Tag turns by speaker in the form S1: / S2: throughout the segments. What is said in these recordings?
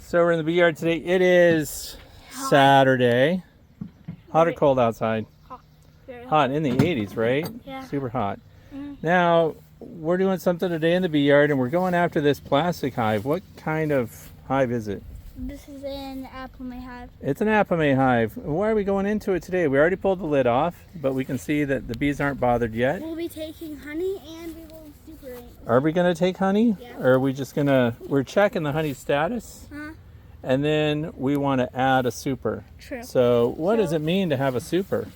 S1: So we're in the bee yard today. It is Saturday. Hot or cold outside?
S2: Hot. Very hot.
S1: Hot in the 80s, right?
S2: Yeah.
S1: Super hot.
S2: Mm-hmm.
S1: Now, we're doing something today in the bee yard and we're going after this plastic hive. What kind of hive is it?
S2: This is an Apimaye hive.
S1: It's an Apimaye hive. Why are we going into it today? We already pulled the lid off, but we can see that the bees aren't bothered yet.
S2: We'll be taking honey and we will super it.
S1: Are we going to take honey?
S2: Yeah.
S1: Or are we just going to, we're checking the honey status.
S2: Huh?
S1: And then we want to add a super.
S2: True.
S1: So what does it mean to have a super?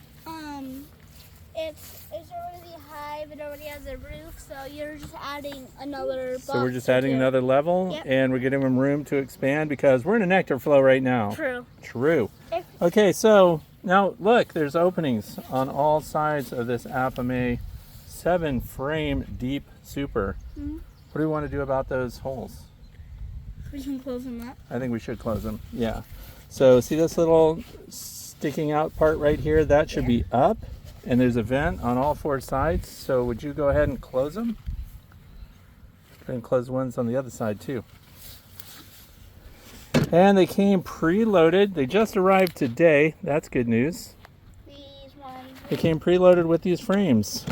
S2: It's already a hive. It already has a roof, so you're just adding another box.
S1: So we're just adding another level,
S2: Yep.
S1: and we're giving them room to expand because we're in a nectar flow right now.
S2: True.
S1: True. Okay, so now look, there's openings on all sides of this Apimaye 7-frame deep super.
S2: Mm-hmm.
S1: What do we want to do about those holes?
S2: We can close them up.
S1: I think we should close them. Yeah. So see this little sticking out part right here? That should be up, and there's a vent on all 4 sides. So would you go ahead and close them? And close ones on the other side too. And they came preloaded. They just arrived today. That's good news.
S2: These ones.
S1: They came preloaded with these frames.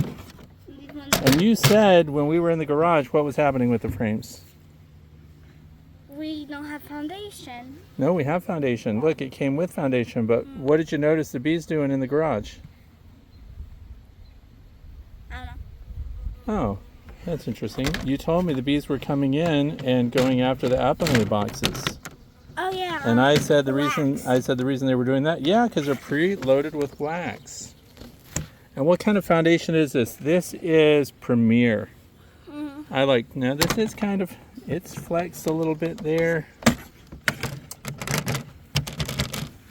S2: These ones.
S1: And you said when we were in the garage, what was happening with the frames?
S2: We don't have foundation.
S1: No, we have foundation. Look, it came with foundation, but what did you notice the bees doing in the garage?
S2: I don't know.
S1: Oh, that's interesting. You told me the bees were coming in and going after the Apimaye boxes.
S2: Oh yeah.
S1: And I said the reason
S2: wax.
S1: they were doing that, yeah, because they're pre-loaded with wax. And what kind of foundation is this? This is Premier.
S2: Mm-hmm.
S1: Now this is kind of, it's flexed a little bit there.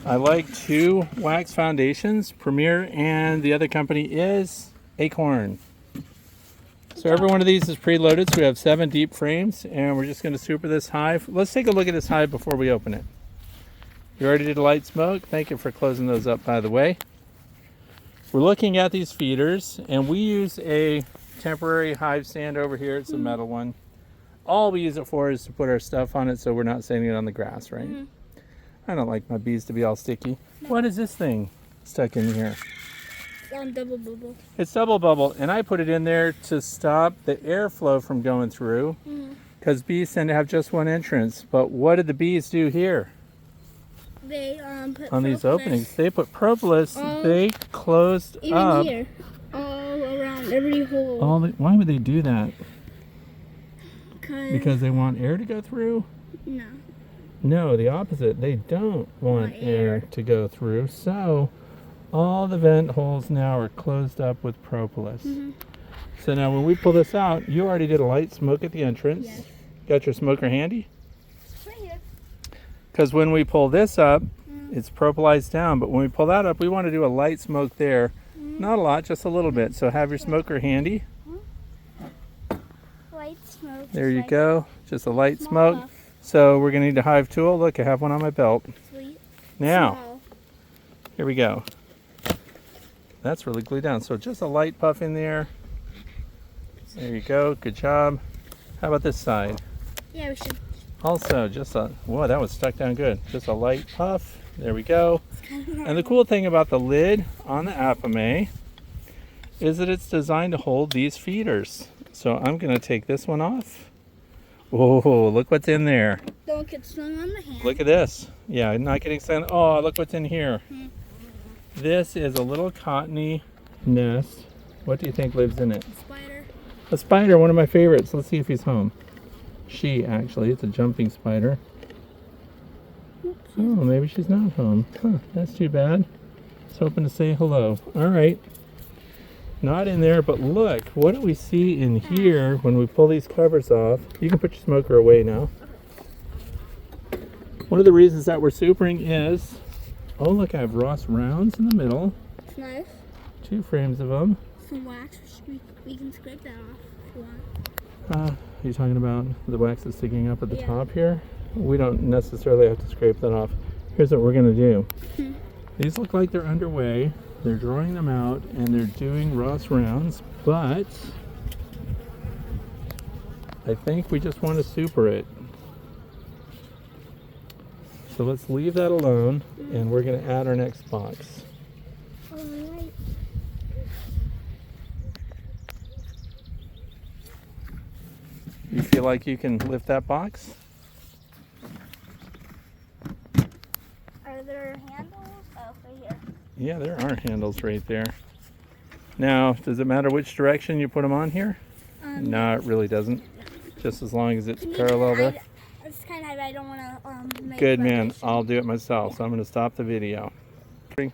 S1: I like 2 wax foundations, Premier, and the other company is Acorn. So every one of these is preloaded, so we have 7 deep frames, and we're just going to super this hive. Let's take a look at this hive before we open it. You already did a light smoke. Thank you for closing those up, by the way. We're looking at these feeders, and we use a temporary hive stand over here. It's a metal one. All we use it for is to put our stuff on it so we're not setting it on the grass, right?
S2: Mm-hmm.
S1: I don't like my bees to be all sticky. No. What is this thing stuck in here?
S2: Double bubble.
S1: It's double bubble, and I put it in there to stop the airflow from going through because bees tend to have just one entrance. But what did the bees do here?
S2: They put
S1: on these
S2: propolis.
S1: openings. They put propolis. They closed
S2: Even
S1: up.
S2: here. All around every hole.
S1: Why would they do that?
S2: Because
S1: Because they want air to go through?
S2: no.
S1: No, the opposite. They don't want air to go through. So all the vent holes now are closed up with propolis. So now when we pull this out, you already did a light smoke at the entrance.
S2: Yes.
S1: Got your smoker handy?
S2: Right here.
S1: Because when we pull this up, it's propolized down. But when we pull that up, we want to do a light smoke there. Not a lot, just a little bit. So have your smoker handy.
S2: Light smoke.
S1: There you go. Just a light smoke.
S2: Puff.
S1: So we're going to need a hive tool. Look, I have one on my belt.
S2: Sweet.
S1: Now,
S2: Small.
S1: here we go. That's really glued down. So just a light puff in there. There you go. Good job. How about this side?
S2: Yeah, we should.
S1: Also, just a, whoa, that was stuck down good. Just a light puff. There we go. And the cool thing about the lid on the Apimaye is that it's designed to hold these feeders. So I'm going to take this one off. Whoa, look what's in there.
S2: Don't get stung on the hand.
S1: Look at this. Yeah, not getting stung. Oh, look what's in here. This is a little cottony nest. What do you think lives in it?
S2: Spider.
S1: A spider, one of my favorites. Let's see if he's home. She, actually. It's a jumping spider. Oh, maybe she's not home. Huh, that's too bad. I was hoping to say hello. All right. Not in there, but look, what do we see in here when we pull these covers off? You can put your smoker away now. One of the reasons that we're supering is, oh look, I have Ross rounds in the middle.
S2: It's nice.
S1: 2 frames of them.
S2: Some wax. We can scrape that off if you want.
S1: Are you talking about the wax that's sticking up at the top here? We don't necessarily have to scrape that off. Here's what we're going to do. These look like they're underway. They're drawing them out and they're doing Ross rounds, but I think we just want to super it. So let's leave that alone, and we're going to add our next box.
S2: All right.
S1: You feel like you can lift that box?
S2: Are there handles? Oh, right here.
S1: Yeah, there are handles right there. Now, does it matter which direction you put them on here? No, it really doesn't. Just as long as it's parallel there.
S2: It's kind of, I don't want to make
S1: Good man,
S2: vibration.
S1: I'll do it myself, so I'm going to stop the video. So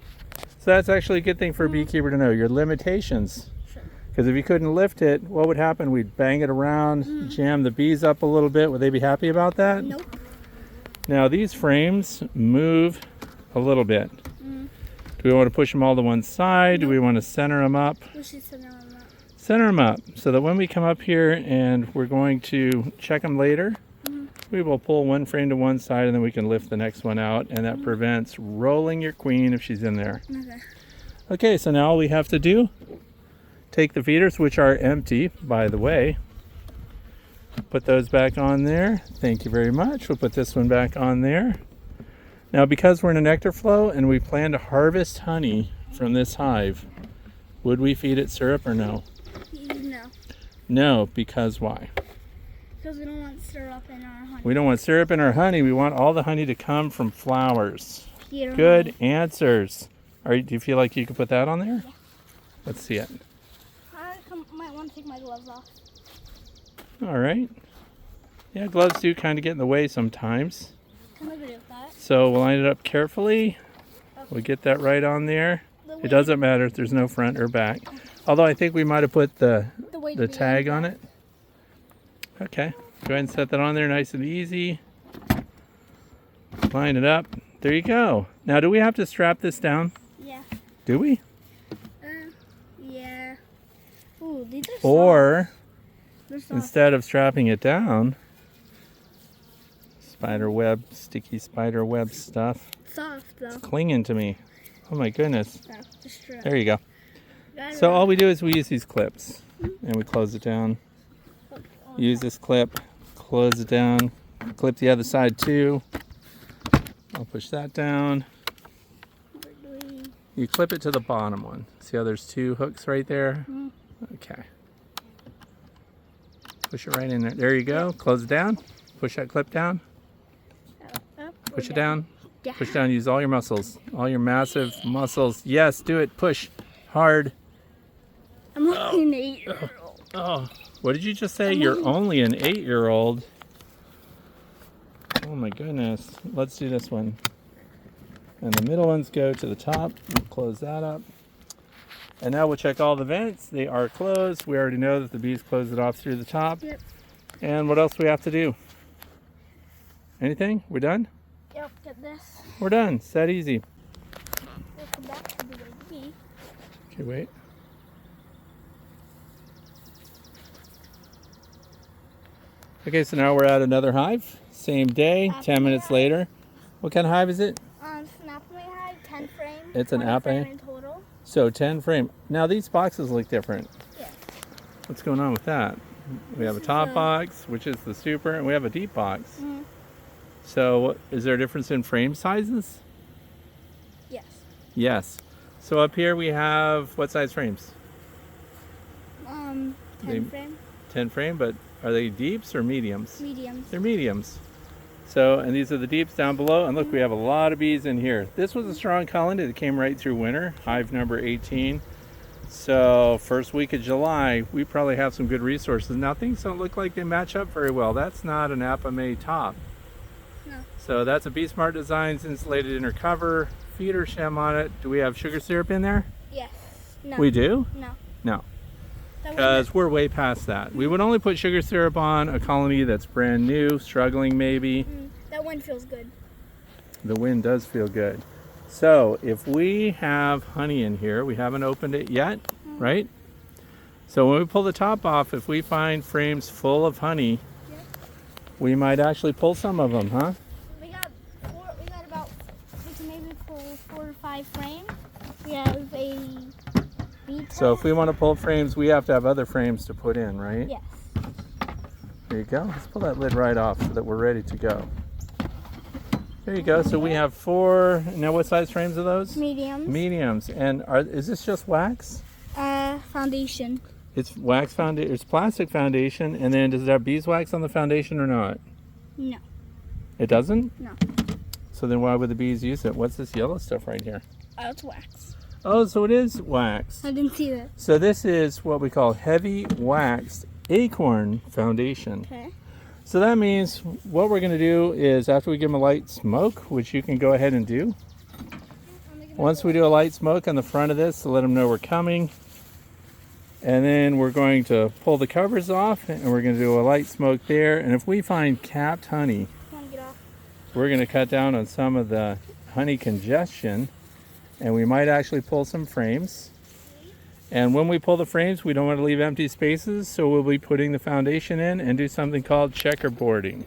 S1: that's actually a good thing for a beekeeper to know, your limitations.
S2: Sure.
S1: Because if you couldn't lift it, what would happen? We'd bang it around, jam the bees up a little bit. Would they be happy about that?
S2: Nope.
S1: Now these frames move a little bit. Do we want to push them all to one side? Do we want to center them up?
S2: We should center them up.
S1: Center them up so that when we come up here and we're going to check them later, we will pull one frame to one side and then we can lift the next one out, and that prevents rolling your queen if she's in there.
S2: Okay.
S1: Okay, so now all we have to do, take the feeders, which are empty, by the way, put those back on there. Thank you very much. We'll put this one back on there. Now, because we're in a nectar flow and we plan to harvest honey from this hive, would we feed it syrup or no?
S2: No.
S1: No, because why?
S2: Because we don't want syrup in our honey.
S1: We don't want syrup in our honey. We want all the honey to come from flowers.
S2: Here,
S1: Good
S2: honey.
S1: answers. Do you feel like you could put that on there?
S2: Yeah.
S1: Let's see it.
S2: I might want to take my gloves off.
S1: All right. Yeah, gloves do kind of get in the way sometimes.
S2: Can I agree with that?
S1: So we'll line it up carefully. We'll get that right on there. It doesn't matter if there's no front or back. Although I think we might have put the tag on it. Okay. Go ahead and set that on there nice and easy. Line it up. There you go. Now, do we have to strap this down?
S2: Yeah.
S1: Do we?
S2: Yeah. Ooh, these are
S1: Or,
S2: soft. They're soft.
S1: instead of strapping it down, spider web, sticky spider web stuff.
S2: Soft though.
S1: Clinging to me. Oh my goodness.
S2: So, just strap.
S1: There you go.
S2: Got it
S1: So
S2: on.
S1: all we do is we use these clips and we close it down. Use this clip, close it down, clip the other side too. I'll push that down. You clip it to the bottom one. See how there's two hooks right there? Okay. Push it right in there. There you go. Close it down. Push that clip down.
S2: Up,
S1: Push it down.
S2: down.
S1: Push down. Use all your muscles. All your massive muscles. Yes, do it. Push hard.
S2: I'm only an 8-year-old.
S1: Oh, what did you just say? You're only an 8-year-old. Oh my goodness. Let's do this one. And the middle ones go to the top. We'll close that up. And now we'll check all the vents. They are closed. We already know that the bees close it off through the top.
S2: Yep.
S1: And what else do we have to do? Anything? We're done?
S2: Yep, get this.
S1: We're done. It's that easy.
S2: We'll come back to the baby.
S1: Okay, wait. Okay, so now we're at another hive. Same day, 10 minutes later. What kind of hive is it?
S2: It's an Apimaya hive, 10 frame.
S1: It's an
S2: 20 frame
S1: Apimaya?
S2: in total.
S1: So 10 frame. Now these boxes look different.
S2: Yeah.
S1: What's going on with that? We have a
S2: This is
S1: top
S2: a-
S1: box, which is the super, and we have a deep box.
S2: Mhm.
S1: So is there a difference in frame sizes?
S2: Yes.
S1: Yes. So up here we have, what size frames?
S2: 10
S1: They-
S2: frame.
S1: 10 frame, but are they deeps or mediums?
S2: Mediums.
S1: They're mediums. So, and these are the deeps down below. And look, we have a lot of bees in here. This was a strong colony that came right through winter, hive number 18. So first week of July, we probably have some good resources. Now things don't look like they match up very well. That's not an Apimaye top.
S2: No.
S1: So that's a Bee Smart Designs insulated inner cover, feeder shim on it. Do we have sugar syrup in there?
S2: Yes. No.
S1: We do?
S2: No.
S1: No.
S2: That one-
S1: Because we're way past that. We would only put sugar syrup on a colony that's brand new, struggling maybe.
S2: that one feels good.
S1: The wind does feel good. So if we have honey in here, we haven't opened it yet, right? So when we pull the top off, if we find frames full of honey, we might actually pull some of them, huh?
S2: We got about, we can maybe pull 4 to 5 frames. We have a bee
S1: So if
S2: test.
S1: we want to pull frames, we have to have other frames to put in, right?
S2: Yes.
S1: There you go. Let's pull that lid right off so that we're ready to go. There you go. So we have 4. Now, what size frames are those?
S2: Mediums.
S1: Mediums. And is this just wax?
S2: Foundation.
S1: It's wax foundation. It's plastic foundation. And then does it have beeswax on the foundation or not?
S2: No.
S1: It doesn't?
S2: No.
S1: So then why would the bees use it? What's this yellow stuff right here?
S2: Oh, it's wax.
S1: Oh, so it is wax.
S2: I didn't see that.
S1: So this is what we call heavy waxed acorn foundation.
S2: Okay.
S1: So that means what we're going to do is after we give them a light smoke, which you can go ahead and do. Once we do a light smoke on the front of this to let them know we're coming. And then we're going to pull the covers off and we're going to do a light smoke there. And if we find capped honey, we're going to cut down on some of the honey congestion. And we might actually pull some frames. And when we pull the frames, we don't want to leave empty spaces, so we'll be putting the foundation in and do something called checkerboarding.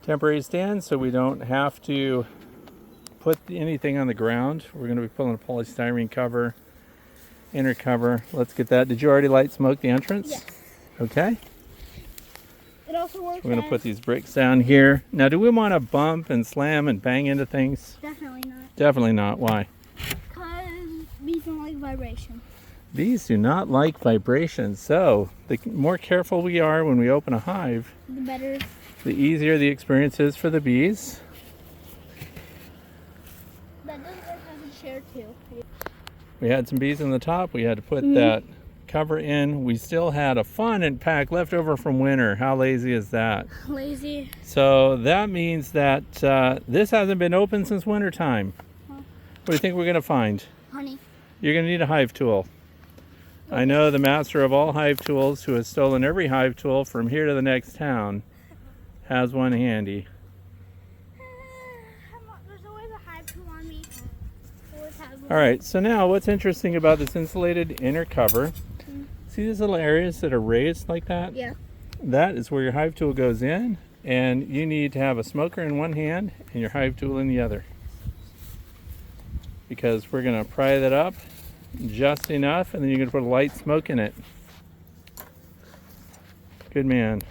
S1: Temporary stand so we don't have to put anything on the ground. We're going to be pulling a polystyrene cover, inner cover. Let's get that. Did you already light smoke the entrance?
S2: Yes.
S1: Okay.
S2: It also works.
S1: We're going to put these bricks down here. Now, do we want to bump and slam and bang into things?
S2: Definitely not.
S1: Definitely not. Why?
S2: Because bees don't like vibration.
S1: Bees do not like vibration, so the more careful we are when we open a hive,
S2: The better.
S1: the easier the experience is for the bees.
S2: That does work as a chair too.
S1: We had some bees on the top. We had to put that cover in. We still had a fondant pack left over from winter. How lazy is that?
S2: Lazy.
S1: So that means that this hasn't been open since winter time. What do you think we're going to find?
S2: Honey.
S1: You're going to need a hive tool. I know the master of all hive tools, who has stolen every hive tool from here to the next town, has one handy.
S2: There's always a hive tool on me. Always have one.
S1: All right, so now what's interesting about this insulated inner cover, see these little areas that are raised like that?
S2: Yeah.
S1: That is where your hive tool goes in, and you need to have a smoker in one hand and your hive tool in the other. Because we're going to pry that up just enough, and then you're going to put a light smoke in it. Good man.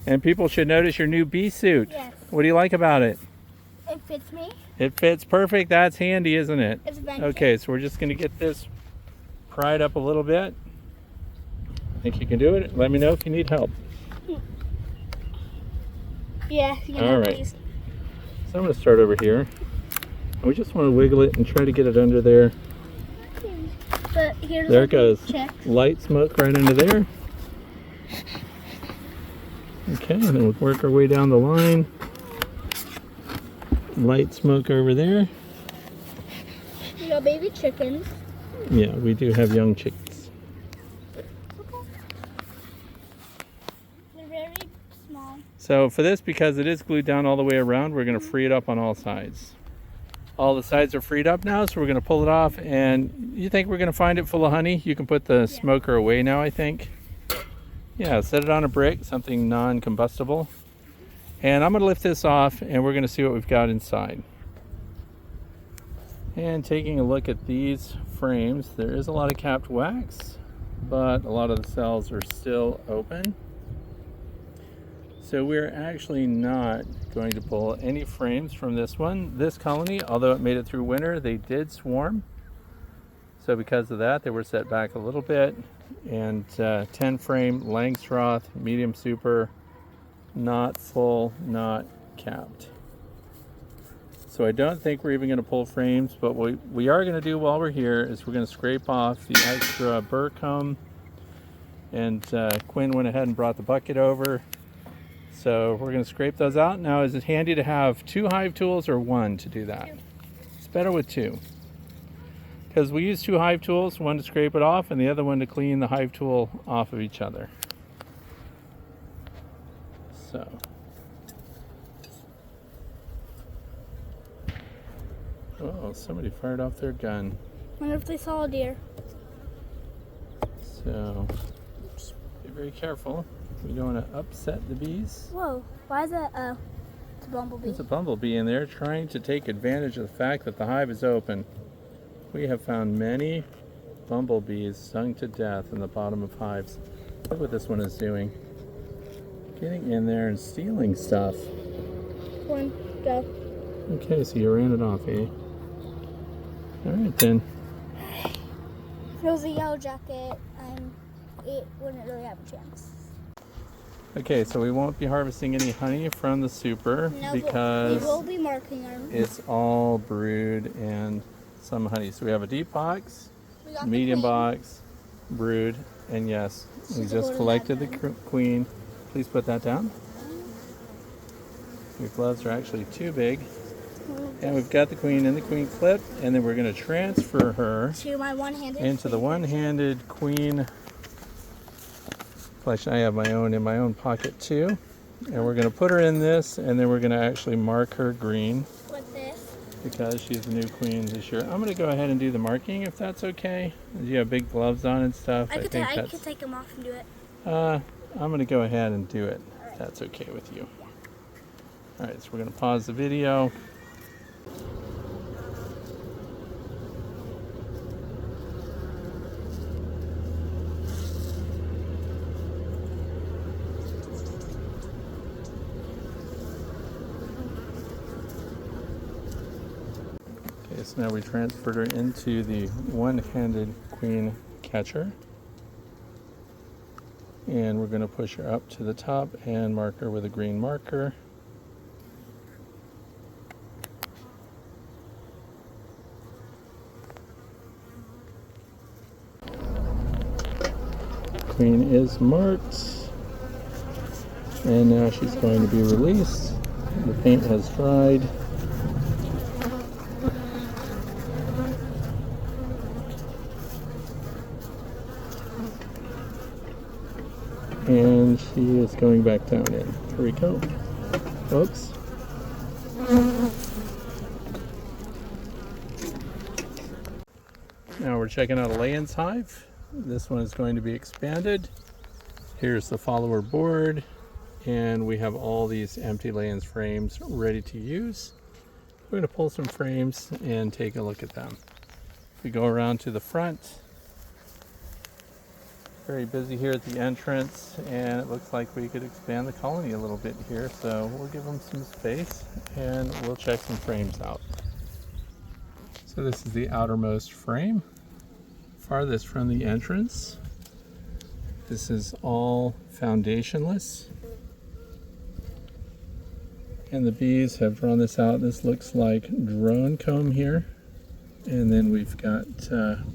S1: And people should notice your new bee suit.
S2: Yes.
S1: What do you like about it?
S2: It fits me.
S1: It fits perfect. That's handy, isn't it?
S2: It's vented.
S1: Okay, so we're just going to get this pried up a little bit. Think you can do it? Let me know if you need help.
S2: Yeah. You can
S1: All
S2: have
S1: right.
S2: these.
S1: So I'm going to start over here. We just want to wiggle it and try to get it under there.
S2: But here's
S1: There it goes.
S2: Check.
S1: Light smoke right under there. Okay, and then we'll work our way down the line. Light smoke over there.
S2: We got baby chickens.
S1: Yeah, we do have young chickens.
S2: They're very small.
S1: So for this, because it is glued down all the way around, we're going to free it up on all sides. All the sides are freed up now, so we're going to pull it off. And you think we're going to find it full of honey? You can put the smoker away now, I think. Yeah, set it on a brick, something non-combustible. And I'm going to lift this off, and we're going to see what we've got inside. And taking a look at these frames, there is a lot of capped wax, but a lot of the cells are still open. So we're actually not going to pull any frames from this one. This colony, although it made it through winter, they did swarm. So because of that, they were set back a little bit. And 10 frame Langstroth, medium super, not full, not capped. So I don't think we're even going to pull frames, but what we are going to do while we're here is we're going to scrape off the extra burr comb. And Quinn went ahead and brought the bucket over. So we're going to scrape those out. Now, is it handy to have 2 hive tools or 1 to do that? 2. It's better with 2. Because we use 2 hive tools, one to scrape it off and the other one to clean the hive tool off of each other. So. Oh, somebody fired off their gun.
S2: Wonder if they saw a deer.
S1: So, just be very careful. We don't want to upset the bees.
S2: Whoa, why is that? It's a bumblebee.
S1: There's a bumblebee in there trying to take advantage of the fact that the hive is open. We have found many bumblebees stung to death in the bottom of hives. Look what this one is doing. Getting in there and stealing stuff.
S2: One, go.
S1: Okay, so you ran it off, eh? Alright then.
S2: If it was a yellow jacket, it wouldn't really have a chance.
S1: Okay, so we won't be harvesting any honey from the super
S2: No,
S1: because
S2: we will be marking them.
S1: it's all brood and some honey. So we have a deep box,
S2: We got
S1: medium
S2: the queen.
S1: box, brood, and yes, we
S2: She's
S1: just
S2: holding
S1: collected the
S2: that down.
S1: queen. Please put that down. Your gloves are actually too big. And we've got the queen in the queen clip, and then we're going to transfer her
S2: To my one-handed.
S1: into the one-handed queen. Actually, I have my own in my own pocket too. And we're going to put her in this, and then we're going to actually mark her green
S2: With this.
S1: because she's the new queen this year. I'm going to go ahead and do the marking if that's okay. You have big gloves on and stuff.
S2: I could take them off and do it.
S1: I'm going to go ahead and do it if that's okay with you. All right, so we're going to pause the video. Okay, so now we transferred her into the one-handed queen catcher. And we're going to push her up to the top and mark her with a green marker. Queen is marked. And now she's going to be released. The paint has dried. And she is going back down in. Here we go. Oops. Now we're checking out a Layens hive. This one is going to be expanded. Here's the follower board, and we have all these empty Layens frames ready to use. We're going to pull some frames and take a look at them. We go around to the front. Very busy here at the entrance, and it looks like we could expand the colony a little bit here, so we'll give them some space and we'll check some frames out. So this is the outermost frame, farthest from the entrance. This is all foundationless, and the bees have drawn this out. This looks like drone comb here, and then we've got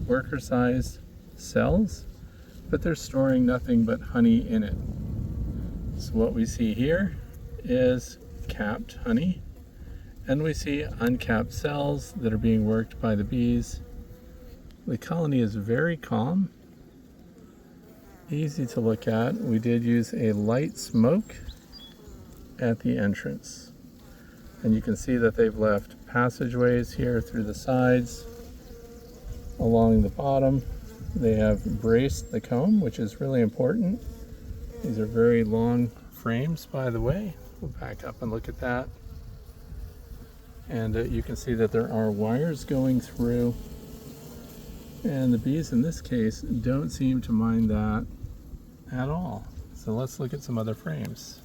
S1: worker size cells, but they're storing nothing but honey in it. So what we see here is capped honey, and we see uncapped cells that are being worked by the bees. The colony is very calm, easy to look at. We did use a light smoke at the entrance, and you can see that they've left passageways here through the sides, along the bottom. They have braced the comb, which is really important. These are very long frames, by the way. We'll back up and look at that. And you can see that there are wires going through. And the bees in this case don't seem to mind that at all. So let's look at some other frames.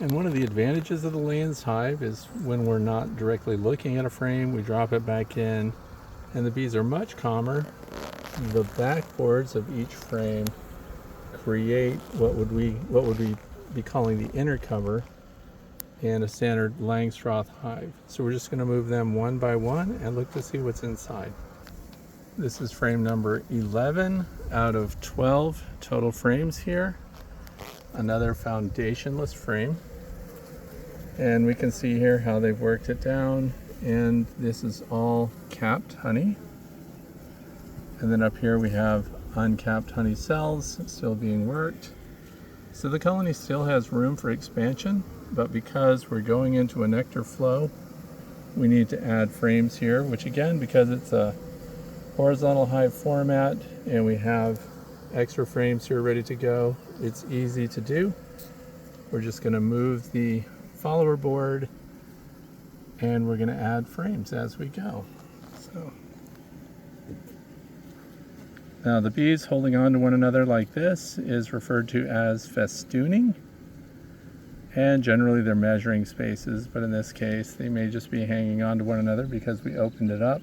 S1: And one of the advantages of the Layens hive is when we're not directly looking at a frame, we drop it back in, and the bees are much calmer. The backboards of each frame create what would we be calling the inner cover in a standard Langstroth hive. So we're just going to move them one by one and look to see what's inside. This is frame number 11 out of 12 total frames here. Another foundationless frame. And we can see here how they've worked it down, and this is all capped honey. And then up here we have uncapped honey cells still being worked. So the colony still has room for expansion, but because we're going into a nectar flow, we need to add frames here, which again, because it's a horizontal hive format and we have extra frames here ready to go, it's easy to do. We're just going to move the follower board and we're going to add frames as we go. So now the bees holding on to one another like this is referred to as festooning. And generally they're measuring spaces, but in this case they may just be hanging on to one another because we opened it up.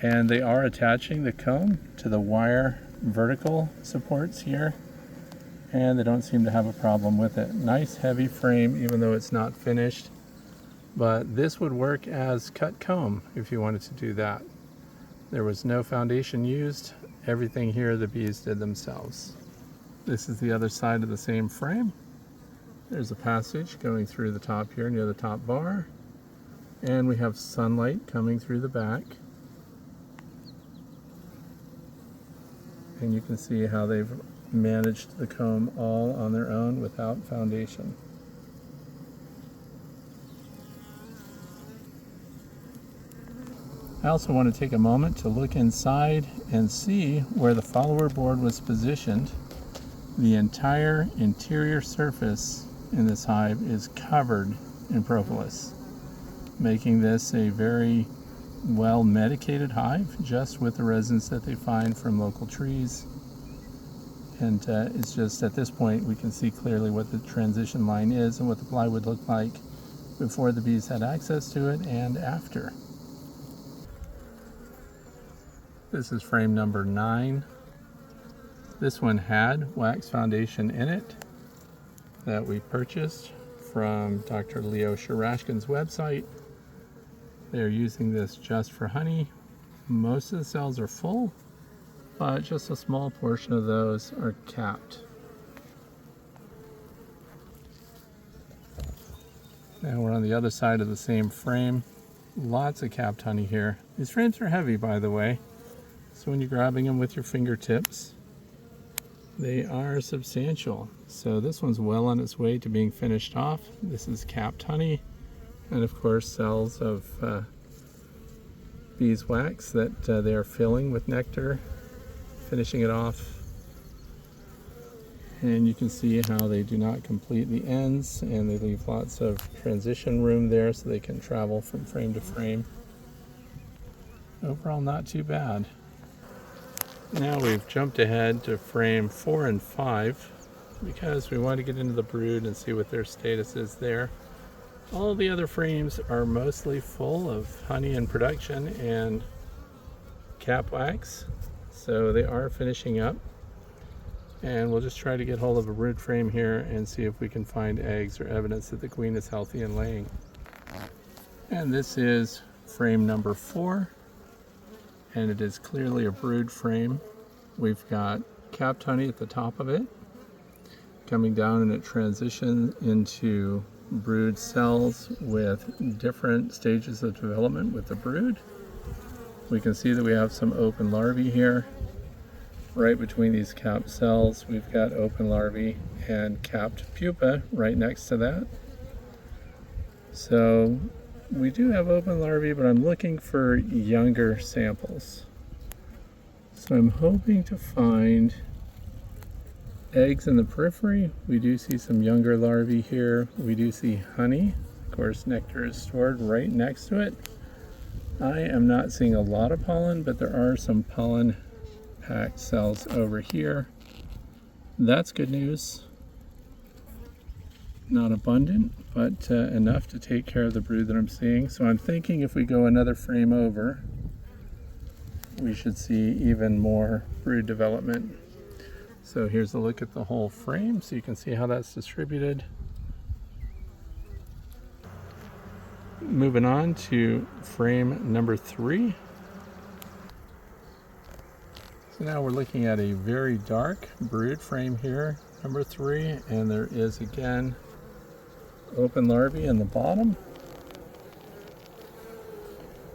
S1: And they are attaching the comb to the wire vertical supports here, and they don't seem to have a problem with it. Nice heavy frame, even though it's not finished, but this would work as cut comb if you wanted to do that. There was no foundation used. Everything here the bees did themselves. This is the other side of the same frame. There's a passage going through the top here near the top bar, and we have sunlight coming through the back. And you can see how they've managed the comb all on their own without foundation. I also want to take a moment to look inside and see where the follower board was positioned. The entire interior surface in this hive is covered in propolis, making this a very well medicated hive just with the resins that they find from local trees. And it's just at this point we can see clearly what the transition line is and what the plywood looked like before the bees had access to it and after. This is frame number 9. This one had wax foundation in it that we purchased from Dr. Leo Sharashkin's website. They're using this just for honey. Most of the cells are full, but just a small portion of those are capped. Now we're on the other side of the same frame. Lots of capped honey here. These frames are heavy, by the way, so when you're grabbing them with your fingertips, they are substantial. So this one's well on its way to being finished off. This is capped honey, and of course cells of beeswax that they are filling with nectar, finishing it off. And you can see how they do not complete the ends, and they leave lots of transition room there so they can travel from frame to frame. Overall, not too bad. Now we've jumped ahead to frame 4 and 5 because we want to get into the brood and see what their status is there. All the other frames are mostly full of honey in production and cap wax, so they are finishing up. And we'll just try to get hold of a brood frame here and see if we can find eggs or evidence that the queen is healthy and laying. And this is frame number 4, and it is clearly a brood frame. We've got capped honey at the top of it, coming down, and it transitions into brood cells with different stages of development with the brood. We can see that we have some open larvae here. Right between these capped cells, we've got open larvae and capped pupa right next to that. So we do have open larvae, but I'm looking for younger samples. So I'm hoping to find eggs in the periphery. We do see some younger larvae here. We do see honey. Of course, nectar is stored right next to it. I am not seeing a lot of pollen, but there are some pollen packed cells over here. That's good news. Not abundant, but enough to take care of the brood that I'm seeing. So I'm thinking if we go another frame over, we should see even more brood development. So here's a look at the whole frame so you can see how that's distributed. Moving on to frame number 3. So now we're looking at a very dark brood frame here, number 3, and there is again open larvae in the bottom.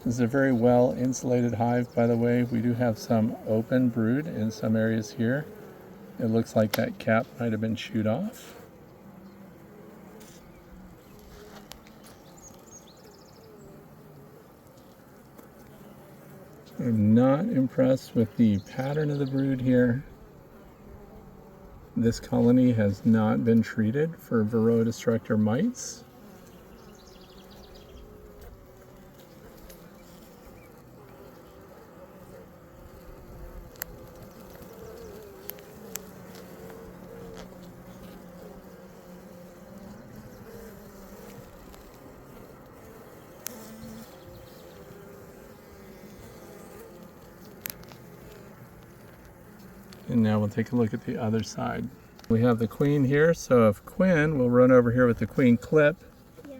S1: This is a very well insulated hive, by the way. We do have some open brood in some areas here. It looks like that cap might have been chewed off. I'm not impressed with the pattern of the brood here. This colony has not been treated for varroa destructor mites. And now we'll take a look at the other side. We have the queen here, so if Quinn will run over here with the queen clip.
S2: Yeah.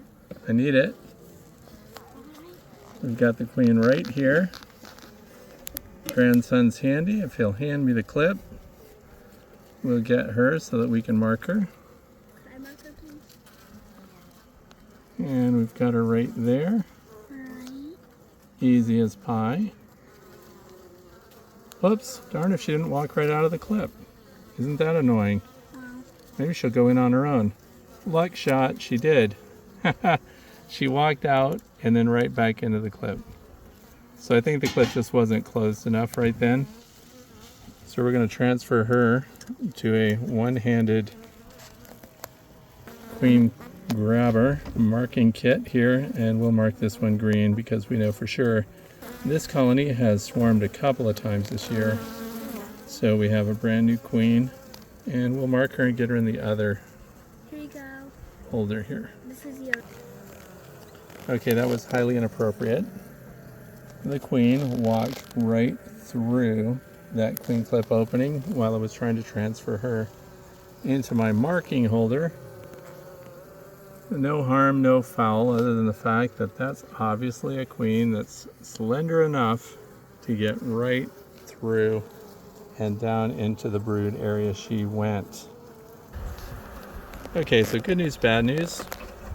S1: I need it. We've got the queen right here. Grandson's handy. If he'll hand me the clip, we'll get her so that we can mark her.
S2: Can I mark her, please?
S1: And we've got her right there.
S2: Right.
S1: Easy as pie. Whoops, darn if she didn't walk right out of the clip. Isn't that annoying? Maybe she'll go in on her own. Luck shot, she did. She walked out and then right back into the clip. So I think the clip just wasn't closed enough right then. So we're going to transfer her to a one-handed queen grabber marking kit here, and we'll mark this one green because we know for sure this colony has swarmed a couple of times this year. So we have a brand new queen, and we'll mark her and get her in the other
S2: Here you go.
S1: holder here.
S2: This is your.
S1: Okay, that was highly inappropriate. The queen walked right through that queen clip opening while I was trying to transfer her into my marking holder. No harm, no foul, other than the fact that that's obviously a queen that's slender enough to get right through and down into the brood area she went. Okay, so good news, bad news.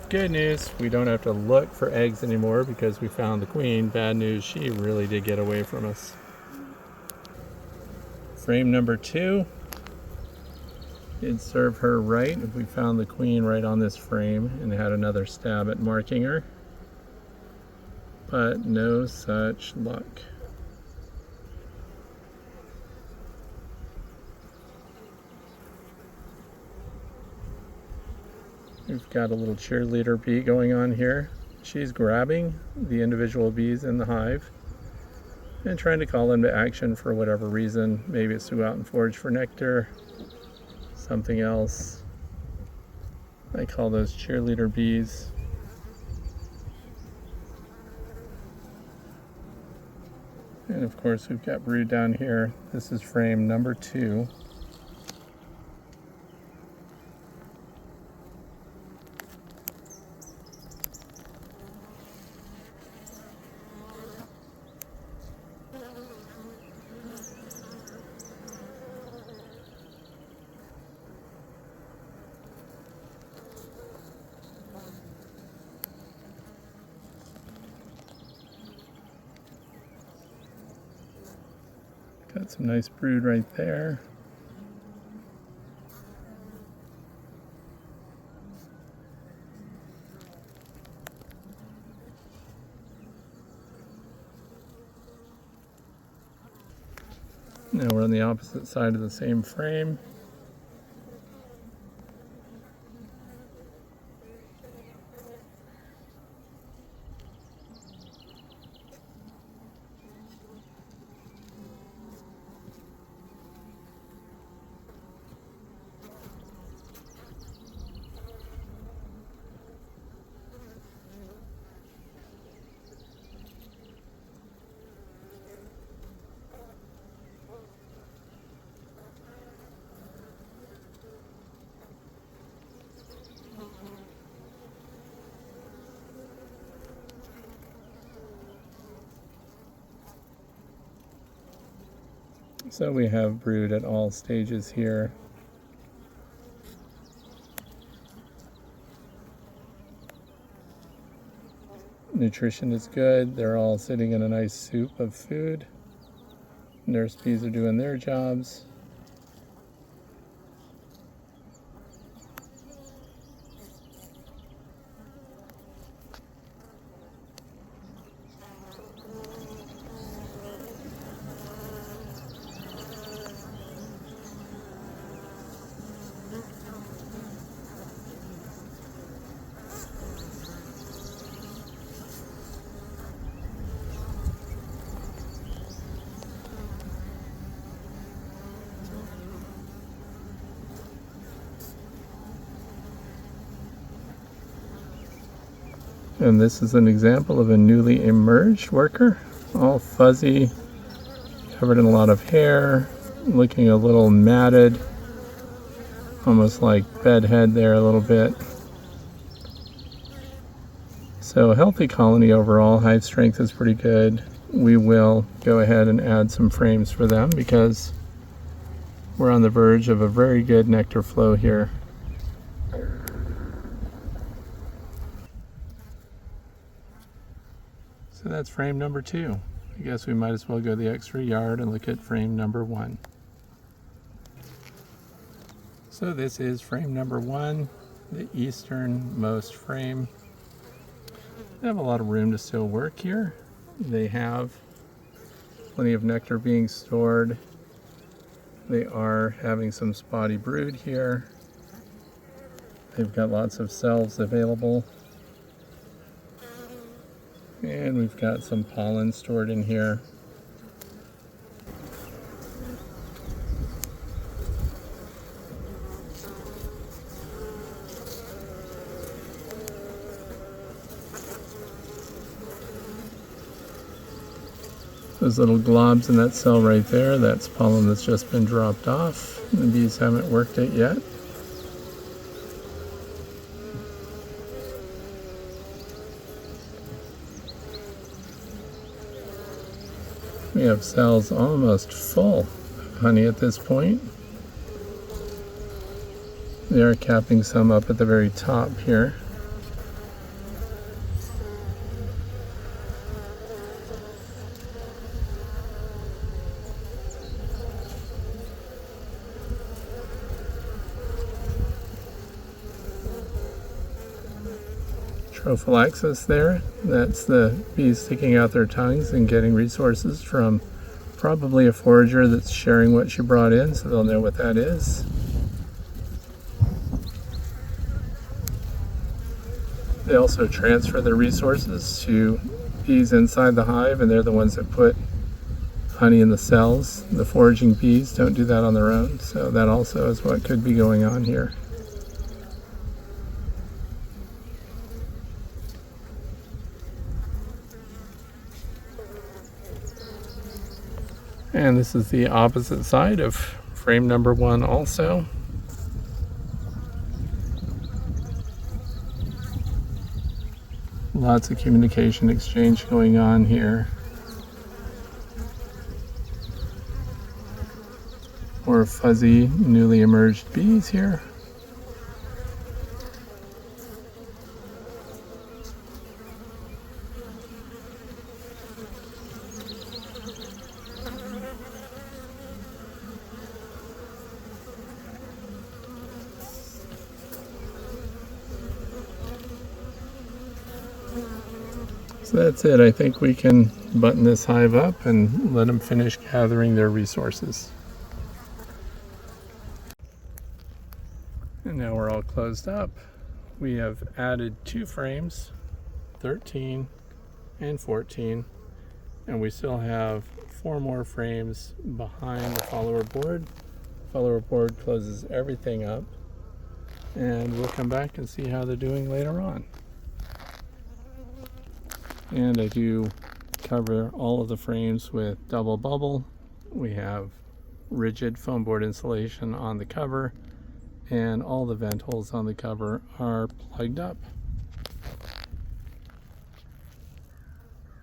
S1: Good news, we don't have to look for eggs anymore because we found the queen. Bad news, she really did get away from us. Frame number 2. It'd serve her right if we found the queen right on this frame and had another stab at marking her. But no such luck. We've got a little cheerleader bee going on here. She's grabbing the individual bees in the hive and trying to call them to action for whatever reason. Maybe it's to go out and forage for nectar, something else. I call those cheerleader bees. And of course we've got brood down here. This is frame number 2. Got some nice brood right there. Now we're on the opposite side of the same frame. So we have brood at all stages here. Nutrition is good. They're all sitting in a nice soup of food. Nurse bees are doing their jobs. And this is an example of a newly emerged worker, all fuzzy, covered in a lot of hair, looking a little matted, almost like bedhead there a little bit. So a healthy colony overall. Hive strength is pretty good. We will go ahead and add some frames for them because we're on the verge of a very good nectar flow here. So that's frame number 2. I guess we might as well go the extra yard and look at frame number 1. So this is frame number 1, the easternmost frame. They have a lot of room to still work here. They have plenty of nectar being stored. They are having some spotty brood here. They've got lots of cells available. And we've got some pollen stored in here. Those little globs in that cell right there, that's pollen that's just been dropped off. The bees haven't worked it yet. We have cells almost full of honey at this point. They are capping some up at the very top here. Prophylaxis there. That's the bees sticking out their tongues and getting resources from probably a forager that's sharing what she brought in, so they'll know what that is. They also transfer their resources to bees inside the hive, and they're the ones that put honey in the cells. The foraging bees don't do that on their own, so that also is what could be going on here. And this is the opposite side of frame number 1 also. Lots of communication exchange going on here. More fuzzy, newly emerged bees here. So that's it. I think we can button this hive up and let them finish gathering their resources. And now we're all closed up. We have added 2 frames, 13 and 14, and we still have 4 more frames behind the follower board. Follower board closes everything up, and we'll come back and see how they're doing later on. And I do cover all of the frames with double bubble. We have rigid foam board insulation on the cover, and all the vent holes on the cover are plugged up.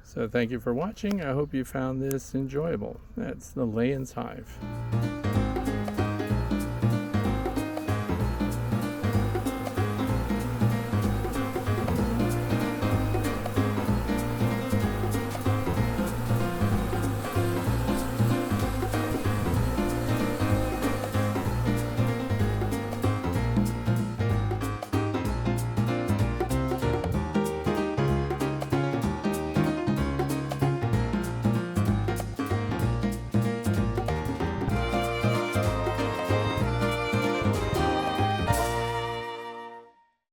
S1: So thank you for watching. I hope you found this enjoyable. That's the Layens hive.